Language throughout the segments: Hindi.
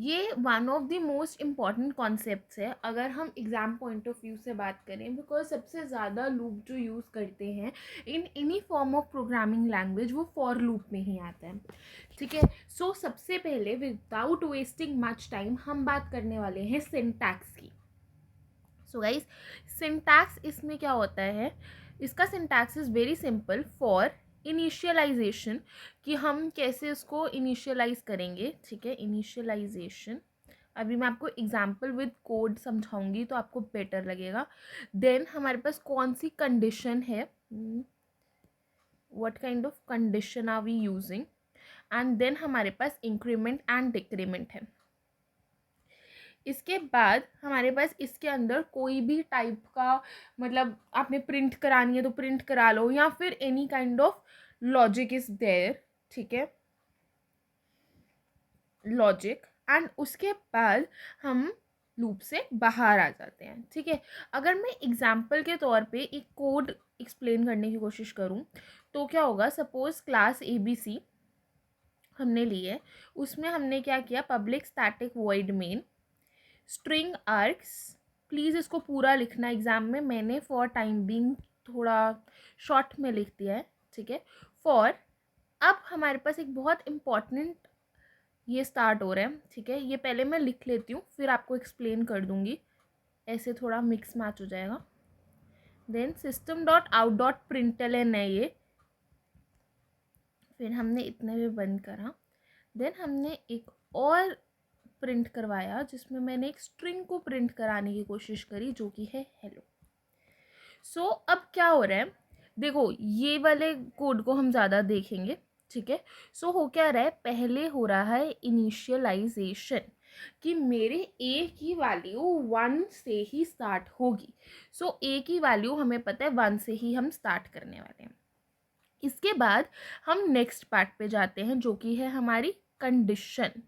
ये one of the most important concepts है अगर हम एग्ज़ाम पॉइंट ऑफ व्यू से बात करें, बिकॉज सबसे ज़्यादा लूप जो यूज़ करते हैं in any form of programming language वो फॉर लूप में ही आता है, ठीक है। सो सबसे पहले विदाउट वेस्टिंग मच टाइम हम बात करने वाले हैं सिंटैक्स की। सो गाइज, सिंटैक्स इसमें क्या होता है, इसका syntax is very simple. For initialization, कि हम कैसे इसको इनिशियलाइज करेंगे, ठीक है, इनिशियलाइजेशन। अभी मैं आपको एग्जाम्पल विद कोड समझाऊंगी तो आपको बेटर लगेगा। देन हमारे पास कौन सी कंडीशन है, what kind of condition are we using, and then हमारे पास इंक्रीमेंट एंड डिक्रीमेंट है। इसके बाद हमारे पास इसके अंदर कोई भी टाइप का, मतलब आपने प्रिंट करानी है तो प्रिंट करा लो, या फिर any kind of logic is there, ठीक है, लॉजिक। एंड उसके बाद हम लूप से बाहर आ जाते हैं, ठीक है। अगर मैं एग्जाम्पल के तौर पे एक कोड एक्सप्लेन करने की कोशिश करूं तो क्या होगा, सपोज क्लास ABC हमने ली है, उसमें हमने क्या किया, public static void main string arcs. Please इसको पूरा लिखना एग्जाम में, मैंने फॉर टाइम बीइंग थोड़ा शॉर्ट में लिख दिया है, ठीक है। फॉर, अब हमारे पास एक बहुत इम्पॉर्टेंट ये स्टार्ट हो रहा है, ठीक है, ये पहले मैं लिख लेती हूँ फिर आपको एक्सप्लेन कर दूंगी, ऐसे थोड़ा मिक्स मैच हो जाएगा। Then system dot out dot println है ये, फिर हमने इतने में बंद करा। देन हमने एक और प्रिंट करवाया जिसमें मैंने एक स्ट्रिंग को प्रिंट कराने की कोशिश करी जो कि है हेलो। सो अब क्या हो रहा है, देखो ये वाले कोड को हम ज़्यादा देखेंगे, ठीक है। सो हो क्या रहा है, पहले हो रहा है इनिशियलाइजेशन, कि मेरे ए की वैल्यू 1 से ही स्टार्ट होगी। सो ए की वैल्यू हमें पता है 1 से ही हम स्टार्ट करने वाले हैं। इसके बाद हम नेक्स्ट पार्ट पे जाते हैं जो कि है हमारी कंडीशन।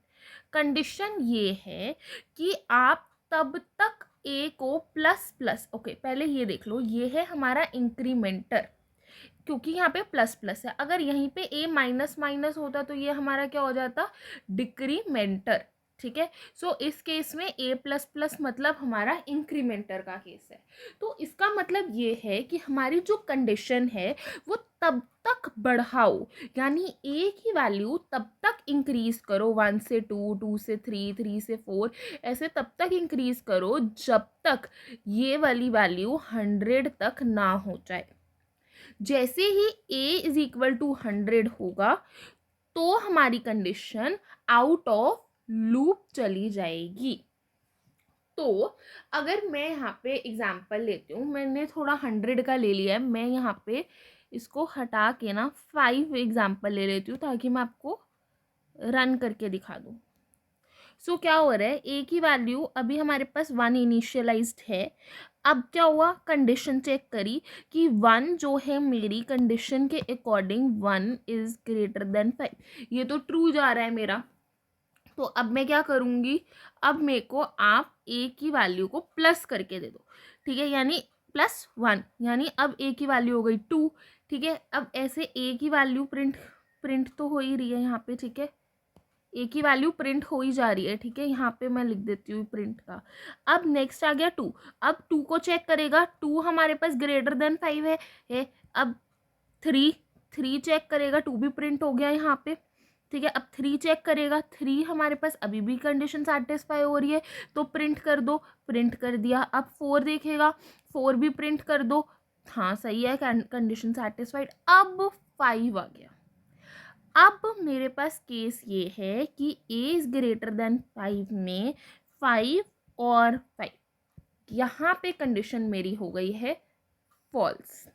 कंडीशन ये है कि आप तब तक ए को प्लस प्लस, ओके पहले ये देख लो, ये है हमारा इंक्रीमेंटर, क्योंकि यहाँ पे प्लस प्लस है। अगर यहीं पे ए माइनस माइनस होता तो ये हमारा क्या हो जाता, डिक्रीमेंटर, ठीक है। सो इस केस में ए प्लस प्लस मतलब हमारा इंक्रीमेंटर का केस है। तो इसका मतलब ये है कि हमारी जो कंडीशन है वो तब तक बढ़ाओ, यानी ए की वैल्यू तब तक इंक्रीज करो, 1 से 2, 2 से 3, 3 से 4, ऐसे तब तक इंक्रीज करो जब तक ये वाली वैल्यू 100 तक ना हो जाए। जैसे ही a इज इक्वल टू 100 होगा तो हमारी कंडीशन आउट ऑफ लूप चली जाएगी। तो अगर मैं यहाँ पे एग्जाम्पल लेती हूँ, मैंने थोड़ा 100 का ले लिया है, मैं यहाँ पे इसको हटा के ना 5 एग्जाम्पल ले लेती हूँ ताकि मैं आपको रन करके दिखा दूँ। सो क्या हो रहा है, ए की वैल्यू अभी हमारे पास 1 इनिशियलाइज्ड है। अब क्या हुआ, कंडीशन चेक करी कि 1 जो है मेरी कंडीशन के अकॉर्डिंग 1 इज ग्रेटर देन 5, ये तो ट्रू जा रहा है मेरा। तो अब मैं क्या करूँगी, अब मेरे को आप ए की वैल्यू को प्लस करके दे दो, ठीक है, यानी +1, यानी अब ए की वैल्यू हो गई 2, ठीक है। अब ऐसे ए की वैल्यू प्रिंट प्रिंट तो हो ही रही है यहाँ पे, ठीक है, ए की वैल्यू प्रिंट हो ही जा रही है, ठीक है, यहाँ पे मैं लिख देती हूँ प्रिंट का। अब नेक्स्ट आ गया 2, अब 2 को चेक करेगा, 2 हमारे पास ग्रेटर देन 5 है। अब 3 3 चेक करेगा, 2 भी प्रिंट हो गया यहाँ पे, ठीक है। अब 3 चेक करेगा, 3 हमारे पास अभी भी कंडीशन सेटिस्फाई हो रही है तो प्रिंट कर दो, प्रिंट कर दिया। अब 4 देखेगा, 4 भी प्रिंट कर दो, हाँ सही है, कंडीशन सेटिस्फाइड। अब 5 आ गया। अब मेरे पास केस ये है कि a इज ग्रेटर देन 5 में 5 और 5, यहाँ पे कंडीशन मेरी हो गई है फॉल्स।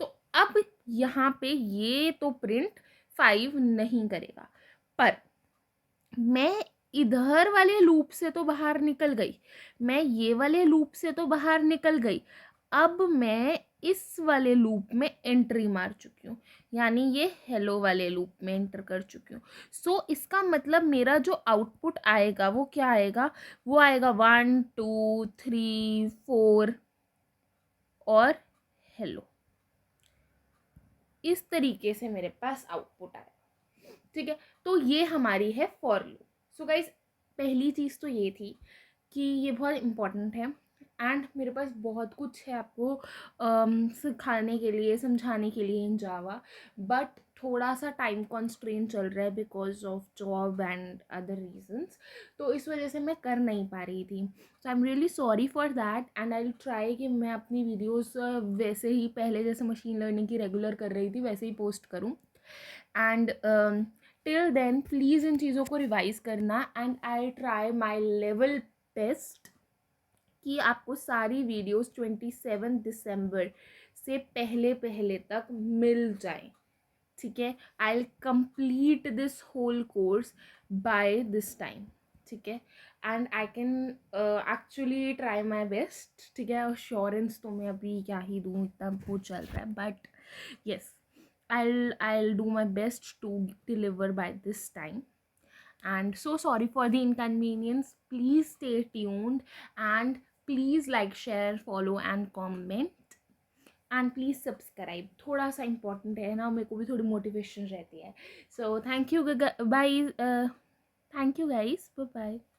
तो अब यहाँ पे ये तो प्रिंट 5 नहीं करेगा, पर मैं इधर वाले लूप से तो बाहर निकल गई, मैं ये वाले लूप से तो बाहर निकल गई, अब मैं इस वाले लूप में एंट्री मार चुकी हूँ, यानी ये हेलो वाले लूप में एंटर कर चुकी हूँ। सो इसका मतलब मेरा जो आउटपुट आएगा वो क्या आएगा, वो आएगा 1 2 3 4 और हेलो। इस तरीके से मेरे पास आउटपुट आएगा, ठीक है। तो ये हमारी है फॉर लूप। सो गाइज, पहली चीज़ तो ये थी कि ये बहुत इम्पोर्टेंट है एंड मेरे पास बहुत कुछ है आपको सिखाने के लिए, समझाने के लिए इन जावा, बट थोड़ा सा टाइम कॉन्स्ट्रेंट चल रहा है because of job and other reasons, तो इस वजह से मैं कर नहीं पा रही थी। So I am really sorry for that and I will try कि मैं अपनी वीडियोस वैसे ही पहले जैसे मशीन लर्निंग की रेगुलर कर रही थी वैसे ही पोस्ट करूँ। एंड टिल देन प्लीज़ इन चीज़ों को रिवाइज करना and I try my level best कि आपको सारी वीडियोस 27 दिसंबर से पहले पहले तक मिल जाए, ठीक है। I will complete this whole course by this time, ठीक है। And I can actually try my best, ठीक है। अश्योरेंस तो मैं अभी क्या ही दूँ, इतना वो चल रहा है, but yes, I'll do my best to deliver by this time. And so sorry for the inconvenience. Please stay tuned and please like, share, follow and comment. And please subscribe. थोड़ा सा important है ना, मेरे को भी थोड़ी motivation रहती है. So thank you, bye. Thank you guys. Bye bye.